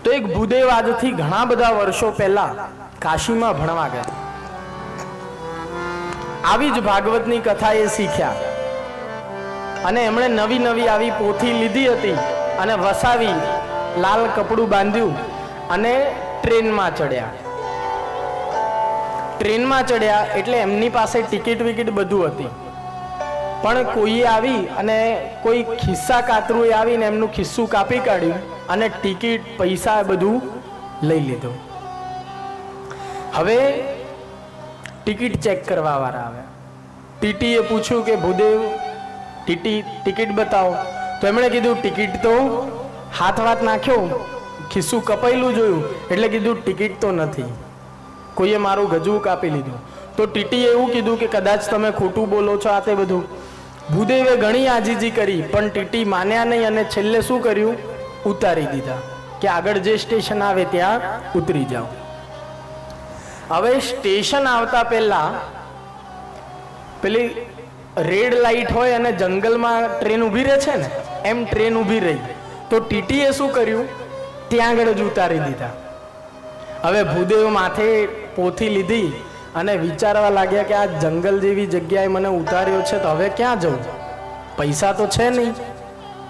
તો એક ભૂદેવ આજથી ઘણા બધા વર્ષો પહેલા કાશીમાં ભણવા ગયા. આવી જ ભાગવતની કથા એ શીખ્યા અને એમણે નવી નવી આવી પોથી લીધી હતી અને વસાવી, લાલ કપડું બાંધ્યું અને ટ્રેનમાં ચડ્યા. ટ્રેનમાં ચડ્યા એટલે એમની પાસે ટિકિટ વિકિટ બધું હતી, પણ કોઈએ આવી અને કોઈ ખિસ્સા કાતરુએ આવીને એમનું ખિસ્સું કાપી કાઢ્યું અને ટિકિટ, પૈસા બધું લઈ લીધું. હવે ટિકિટ ચેક કરવા વાળા આવ્યા. ટીટીએ પૂછ્યું કે ભૂદેવ ટિકિટ બતાવો. તો એમણે કીધું ટિકિટ તો હાથ વાત નાખ્યો, ખિસ્સું કપાયેલું જોયું એટલે કીધું ટિકિટ તો નથી, કોઈએ મારું ગજવું કાપી લીધું. તો ટીટીએ એવું કીધું કે કદાચ તમે ખોટું બોલો છો, આ તે બધું. ભૂદેવે ઘણી આજીજી કરી પણ ટીટી માન્યા નહીં અને છેલ્લે શું કર્યું, ઉતારી દીધા કે આગળ જે સ્ટેશન આવે ત્યાં ઉતરી જાઓ. હવે સ્ટેશન આવતા પહેલા પેલી રેડ લાઇટ હોય અને જંગલમાં ટ્રેન ઊભી રહે છે ને, એમ ટ્રેન ઊભી રહી. તો ટીટીએ શું કર્યું, ત્યાં આગળ જ ઉતારી દીધા. હવે ભૂદેવ માથે પોથી લીધી અને વિચારવા લાગ્યા કે આ જંગલ જેવી જગ્યાએ મને ઉતાર્યો છે, તો હવે ક્યાં જવું, પૈસા તો છે નહીં,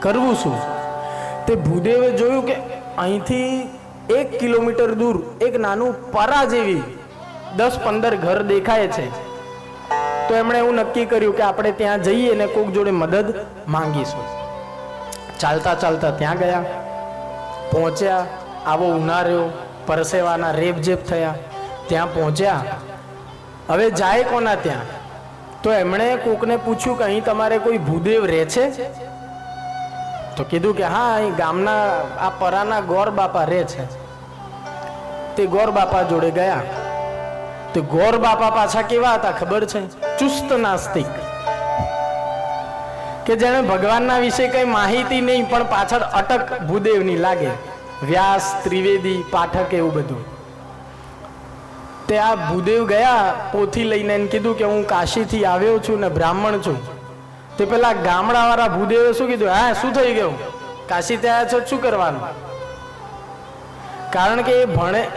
કરવું શું? તે ભૂદેવે જોયું કે અહીંથી 1 કિલોમીટર દૂર એક નાનું પરા જેવી 10-15 ઘર દેખાય છે. તો એમણે એવું નક્કી કર્યું કે આપણે ત્યાં જઈએ ને કોક જોડે મદદ માંગીશું. ચાલતા ચાલતા ત્યાં ગયા, પહોંચ્યા. આવો ઉનાળ્યો, પરસેવાના રેપઝેપ થયા. ત્યાં પહોંચ્યા. હવે જાય કોના ત્યાં? તો એમણે કોકને પૂછ્યું કે અહીં તમારે કોઈ ભૂદેવ રહે છે? તો કીધું કે હા, અહીં ગામના આ પરાના ગોર બાપા રહે છે. તે ગોર બાપા જોડે ગયા. તો ગોર બાપા પાછા કેવા હતા ખબર છે? ચુસ્ત નાસ્તિક, કે જેને ભગવાનના વિશે કઈ માહિતી નહીં પણ પાછળ અટક ભૂદેવની લાગે. વ્યાસ, ત્રિવેદી, પાઠક એવું બધું. તે આ ભૂદેવ ગયા પોથી લઈને કીધું કે હું કાશીથી આવ્યો છું ને બ્રાહ્મણ છું. તે પેલા ગામડા વાળા ભૂદેવે શું કીધું, હા શું થઈ ગયું, કાશીથી આવ્યા છો, શું કરવાનું? કારણ કે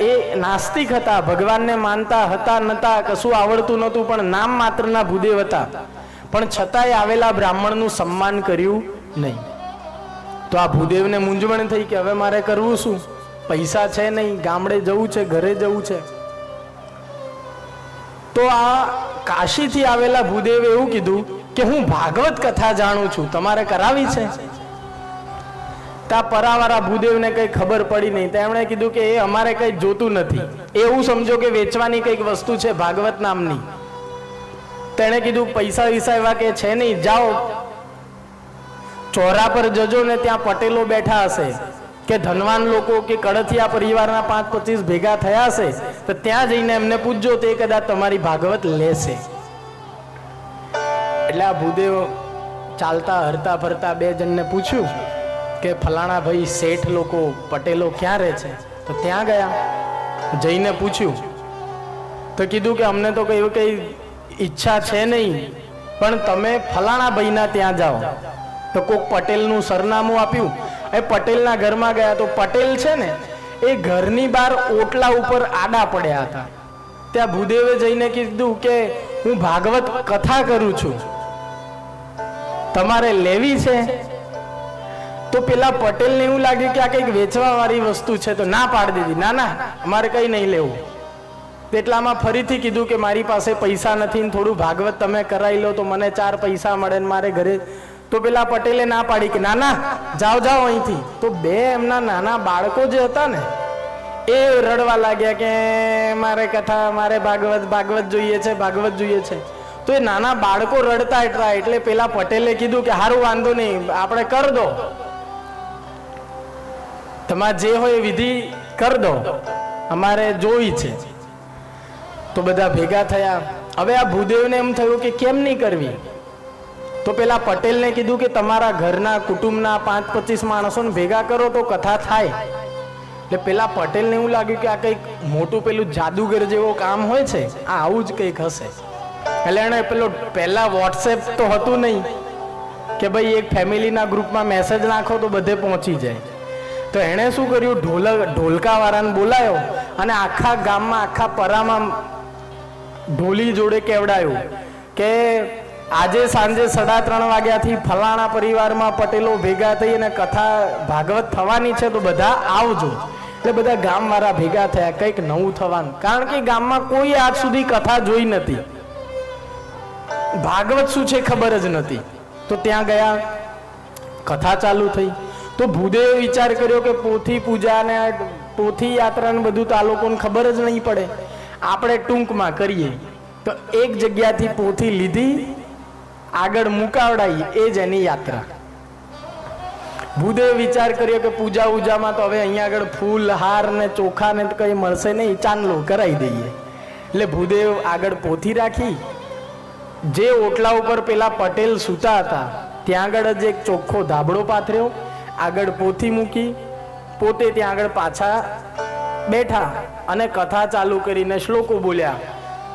એ નાસ્તિક હતા, ભગવાનને માનતા હતા નતા, કશું આવડતું નહોતું, પણ નામ માત્રના ભૂદેવ હતા. પણ છતાંય આવેલા બ્રાહ્મણનું સન્માન કર્યું નહીં. તો આ ભૂદેવને મૂંઝવણ થઈ કે હવે મારે કરવું શું, પૈસા છે નહીં, ગામડે જવું છે, ઘરે જવું છે. તો આ કાશીથી આવેલા ભૂદેવે એવું કીધું કે હું ભાગવત કથા જાણું છું, તમારે કરાવી છે? તા પરાવાળા ભૂદેવને કઈ ખબર પડી નહીં. તેમણે કીધું કે એ અમારે કઈ જોતું નથી, એવું સમજો કે વેચવાની કઈક વસ્તુ છે ભાગવત નામની. તેણે કીધું પૈસા વિસા એવા કે છે નહીં, જાઓ ચોરા પર જજો ને ત્યાં પટેલો બેઠા હશે કે ધનવાન લોકો કે કડથિયા પરિવારના 5-25 ભેગા થયા હશે, તો ત્યાં જઈને એમને પૂછજો, તે કદાચ તમારી ભાગવત લેશે. એટલે આ ભૂદેવ ચાલતા હરતા ફરતા 2 જણને પૂછ્યું કે ફલાણા ભાઈ શેઠ લોકો પટેલો ક્યાં રહે છે? તો ત્યાં ગયા, જઈને પૂછ્યું. તો કીધું કે અમને તો કઈ ઈચ્છા છે નહીં, પણ તમે ફલાણા ભાઈના ત્યાં જાઓ. તો કોક પટેલનું સરનામું આપ્યું. એ પટેલના ઘરમાં ગયા. તો પટેલ છે ને એ ઘરની બહાર ઓટલા ઉપર આડા પડ્યા હતા. ત્યાં ભૂદેવે જઈને કીધું કે હું ભાગવત કથા કરું છું, તમારે લેવી છે? તો પેલા પટેલને એવું લાગ્યું કે આ કંઈક વેચવા વાળી વસ્તુ છે, તો ના પાડી દીધી, ના ના અમારે કંઈ નહીં લેવું. એટલામાં ફરીથી કીધું કે મારી પાસે પૈસા નથી, થોડું ભાગવત તમે કરાવી લો તો મને 4 પૈસા મળે ને મારે ઘરે. તો પેલા પટેલે ના પાડી કે ના ના જાઓ જાઓ અહીંથી. તો 2 એમના નાના બાળકો જે હતા ને એ રડવા લાગ્યા કે મારે કથા, મારે ભાગવત જોઈએ છે, ભાગવત જોઈએ છે. તો એ નાના બાળકો રડતા એટલા, એટલે પેલા પટેલે કીધું કે હારું વાંધો નહીં, આપણે કર દો, તમારે જે હોય એ વિધિ કર દો, અમારે જોઈ છે. તો બધા ભેગા થયા. હવે આ ભૂદેવને એમ થયું કે કેમ નહીં કરવી? તો પેલા પટેલને કીધું કે તમારા ઘરના કુટુંબના 5-25 માણસોને ભેગા કરો તો કથા થાય. એટલે પેલા પટેલને એવું લાગ્યું કે આ કંઈક મોટું પેલું જાદુગર જેવો કામ હોય છે, આ આવું જ કંઈક હશે. એટલે એને પેલો પહેલા વોટ્સએપ તો હતું નહીં કે ભાઈ એક ફેમિલીના ગ્રુપમાં મેસેજ નાખો તો બધે પહોંચી જાય. તો એણે શું કર્યું, ઢોલકાવાળાને બોલાયો અને આખા ગામમાં, આખા પરામાં ઢોલી જોડે કેવડાયું કે આજે સાંજે 3:30 વાગ્યાથી ફલાણા પરિવારમાં પટેલો ભેગા થઈ અને કથા ભાગવત થવાની છે, તો બધા આવજો. એટલે બધા ગામવાળા ભેગા થયા, કંઈક નવું થવાનું. કારણ કે ગામમાં કોઈ આજ સુધી કથા જોઈ નથી, ભાગવત શું છે ખબર જ નથી. તો ત્યાં ગયા, કથા ચાલુ થઈ. તો ભૂદેવે વિચાર કર્યો કે પોથી પૂજા ને પોથી યાત્રા ને બધું તો આ લોકોને ખબર જ નહીં પડે, આપણે ટૂંકમાં કરીએ. તો એક જગ્યાથી પોથી લીધી, આગળ મુકાવડાઈ, એ જ એની યાત્રા. ભૂદેવે વિચાર કર્યો કે પૂજા ઉજામાં તો હવે અહીંયા આગળ ફૂલ હાર ને ચોખા ને કઈ મળશે નહીં, ચાંદલો કરાવી દઈએ. એટલે ભૂદેવ આગળ પોથી રાખી, જે ઓટલા ઉપર પેલા પટેલ સૂતા હતા ત્યાં આગળ જ એક ચોખ્ખો ધાબળો પાથર્યો, આગળ પોથી મૂકી, પોતે ત્યાં આગળ પાછા બેઠા અને કથા ચાલુ કરીને શ્લોકો બોલ્યા.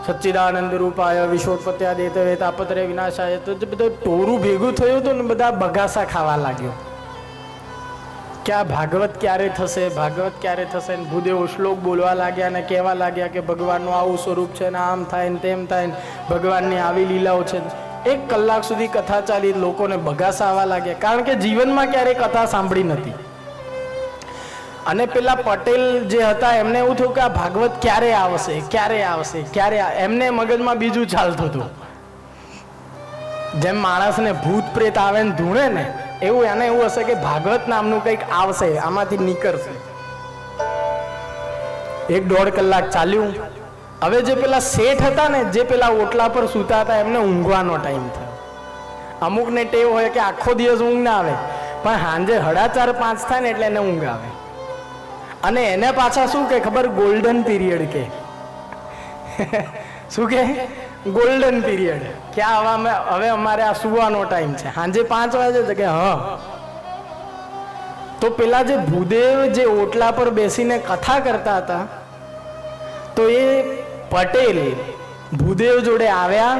સચ્ચિદાનંદ રૂપાય વિશ્વોત્પત્યા દેતવે તાપત્રય વિનાશાય. તો બધું ટોરું ભેગું થયું હતું ને બધા બગાસા ખાવા લાગ્યો કે આ ભાગવત ક્યારે થશે, ભાગવત ક્યારે થશે. ભૂદેવ શ્લોક બોલવા લાગ્યા અને કહેવા લાગ્યા કે ભગવાનનું આવું સ્વરૂપ છે ને આમ થાય ને તેમ થાય ને ભગવાનની આવી લીલાઓ છે. 1 કલાક સુધી કથા ચાલી, લોકોને બગાસા આવવા લાગ્યા, કારણ કે જીવનમાં ક્યારેય કથા સાંભળી નથી. અને પેલા પટેલ જે હતા એમને એવું થયું કે આ ભાગવત ક્યારે આવશે, ક્યારે આવશે, ક્યારે. એમને મગજમાં બીજું ચાલતું હતું. જેમ માણસને ભૂત પ્રેત આવે ને ધૂણે ને, એવું એને એવું હશે કે ભાગવત નામનું કંઈક આવશે, આમાંથી નીકળશે. 1-1.5 કલાક ચાલ્યું. હવે જે પેલા શેઠ હતા ને, જે પેલા ઓટલા પર સૂતા હતા, એમને ઊંઘવાનો ટાઈમ થયો. અમુકને ટેવ હોય કે આખો દિવસ ઊંઘ ના આવે, પણ સાંજે 4:30-5 થાય ને એટલે એને ઊંઘ આવે. અને એને પાછા શું કે ખબર, ગોલ્ડન પીરિયડ કે. શું કે ગોલ્ડન પીરિયડ, કે હવે અમારે આ સુવાનો ટાઈમ છે, સાંજે 5 વાગે છે કે હા. તો પેલા જે ભૂદેવ જે ઓટલા પર બેસીને કથા કરતા હતા, તો એ પટેલ ભૂદેવ જોડે આવ્યા,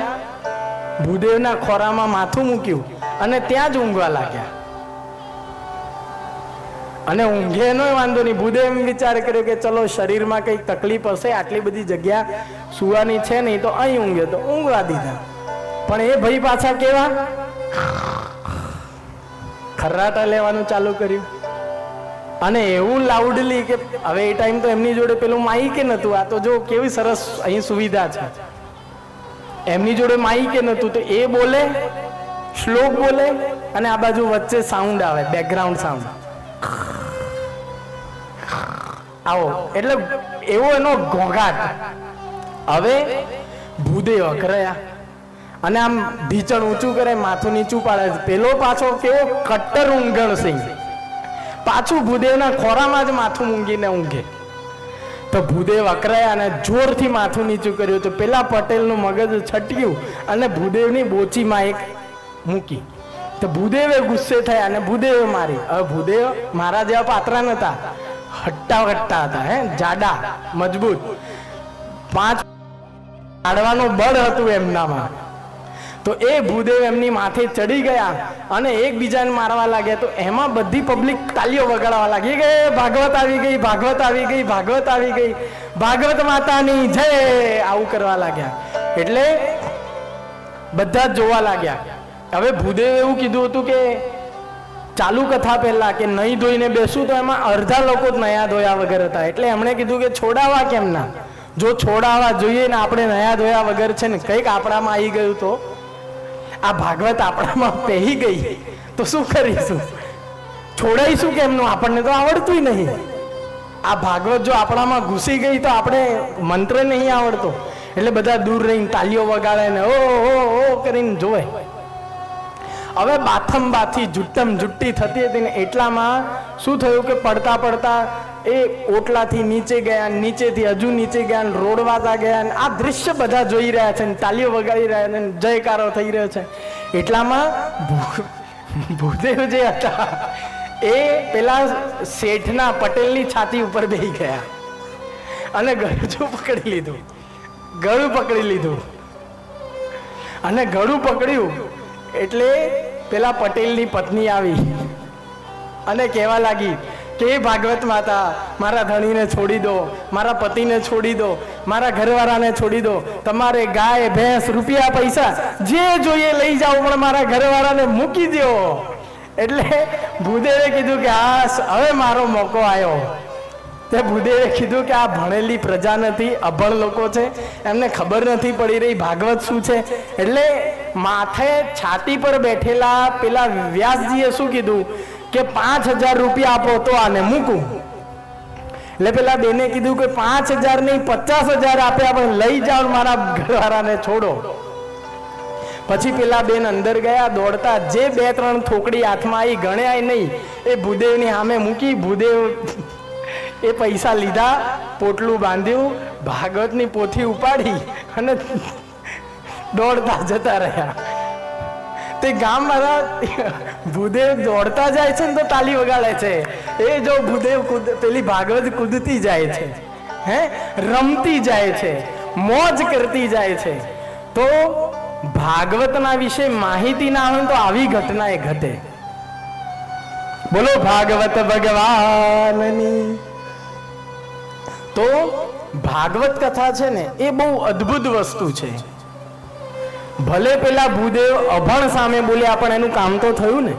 ભૂદેવના ખોરામાં માથું મૂક્યું અને ત્યાં જ ઊંઘવા લાગ્યા. અને ઊંઘે નો વાંધો નહીં, ભૂદેવ એમ વિચાર કર્યો કે ચલો શરીરમાં કંઈક તકલીફ હશે, આટલી બધી જગ્યા સુવાની છે નહીં, તો અહીં ઊંઘે, તો ઊંઘવા દીધા. પણ એ ભાઈ પાછા કેવા ખર્રાટા લેવાનું ચાલુ કર્યું. અને એવું લાઉડલી કે હવે એ ટાઈમ તો એમની જોડે પેલું માઈકે નતું. આ તો જો કેવી સરસ અહીં સુવિધા છે, એમની જોડે માઈકે નતું, તો એ બોલે, શ્લોક બોલે અને આ બાજુ વચ્ચે સાઉન્ડ આવે, બેકગ્રાઉન્ડ સાઉન્ડ આવો, એટલે એવો એનો ઘોઘાટ. હવે ભૂદેવ અકરાયા અને આમ ઢીચણ ઊંચું કરે, માથું નીચું પાડે. પેલો પાછો કેવો કટ્ટર ઊંઘણ સિંહ, પાછું ભૂદેવના ખોરામાં જ માથું મૂંગીને ઊંઘે. તો ભૂદેવ અકરાયા અને જોરથી માથું નીચું કર્યું. તો પેલા પટેલનું મગજ છટક્યું અને ભૂદેવની બોચીમાં એક મૂકી. તો ભૂદેવે ગુસ્સે થયા અને ભૂદેવે મારી. હવે ભૂદેવ મારા જેવા પાત્રા નતા, હટ્ટા હતા, જાડા મજબૂત, 5 પાડવાનું બળ હતું એમનામાં. તો એ ભૂદેવ એમની માથે ચડી ગયા અને એકબીજાને મારવા લાગ્યા. તો એમાં બધી પબ્લિક તાલીઓ વગાડવા લાગી કે ભાગવત આવી ગઈ, ભાગવત આવી ગઈ, ભાગવત આવી ગઈ, ભાગવત માતાની જય, આવું કરવા લાગ્યા. એટલે બધા જ જોવા લાગ્યા. હવે ભૂદેવે એવું કીધું હતું કે ચાલુ કથા પહેલા કે નહીં ધોઈને બેસું, તો એમાં અડધા લોકો જ નયા ધોયા વગર હતા. એટલે એમણે કીધું કે છોડાવા કેમ ના, જો છોડાવા જોઈએ ને આપણે નયા ધોયા વગર છે ને કંઈક આપણામાં આવી ગયું, તો આ ભાગવત આપણામાં પહેરી ગઈ તો શું કરીશું, છોડાઈશું કેમનું, આપણને તો આવડતું નહીં. આ ભાગવત જો આપણામાં ઘૂસી ગઈ તો આપણે મંત્ર નહીં આવડતો. એટલે બધા દૂર રહીને તાલીઓ વગાડે ને ઓ કરીને જોવે. હવે બાથમ બાથી જુટ્ટમ જુટ્ટી થતી હતી ને એટલામાં શું થયું કે પડતા પડતા એ ઓટલાથી નીચે ગયા, નીચેથી હજુ નીચે ગયા, રોડવાતા ગયા. આ દ્રશ્ય બધા જોઈ રહ્યા છે, તાલીઓ વગાડી રહ્યા છે, જયકારો થઈ રહ્યો છે. એટલામાં ભૂદેવ જે હતા એ પેલા શેઠના પટેલની છાતી ઉપર બેસી ગયા અને ગળું પકડી લીધું, ગળું પકડી લીધું. અને ગળું પકડ્યું એટલે પેલા પટેલની પત્ની આવી અને કહેવા લાગી કે ભાગવત માતા મારા ધણીને છોડી દો, મારા પતિને છોડી દો, મારા ઘરવાળાને છોડી દો, તમારે ગાય ભેંસ રૂપિયા પૈસા જે જોઈએ લઈ જાઓ, પણ મારા ઘરવાળાને મૂકી દો. એટલે ભૂદેવે કીધું કે આ હવે મારો મોકો આવ્યો. તે ભૂદેવે કીધું કે આ ભણેલી પ્રજા નથી, અભણ લોકો છે, એમને ખબર નથી પડી રહી ભાગવત શું છે. એટલે માથે છાતી પર બેઠેલા પેલા વ્યાસજીએ શું કીધું કે 5000 રૂપિયા આપો તો આને મૂકું. એટલે પેલા બેને કીધું કે 5000 નહીં 50000 આપ્યા પણ લઈ જાઓ, મારા ઘરવાળાને છોડો. પછી પેલા બેન અંદર ગયા દોડતા, જે 2-3 થોકડી હાથમાં આવી ગણ્યા નહીં, એ ભૂદેવની સામે મૂકી. ભૂદેવ એ પૈસા લીધા, પોટલું બાંધ્યું, ભાગવતની પોથી ઉપાડી અને દોડતા જતા રહ્યા. તે ગામવાળા ભૂદેવ દોડતા જાય છે ને તો તાલી વગાડે છે. એ જો ભૂદેવ પેલી ભાગવત કૂદતી જાય છે, હે રમતી જાય છે, મોજ કરતી જાય છે. તો ભાગવતના વિશે માહિતી ના હોય તો આવી ઘટના એ ઘટે. બોલો ભાગવત ભગવાનની. તો ભાગવત કથા છે ને એ બહુ અદ્ભુત વસ્તુ છે. ભલે પેલા ભૂદેવ અભણ સામે બોલ્યા પણ એનું કામ તો થયું ને.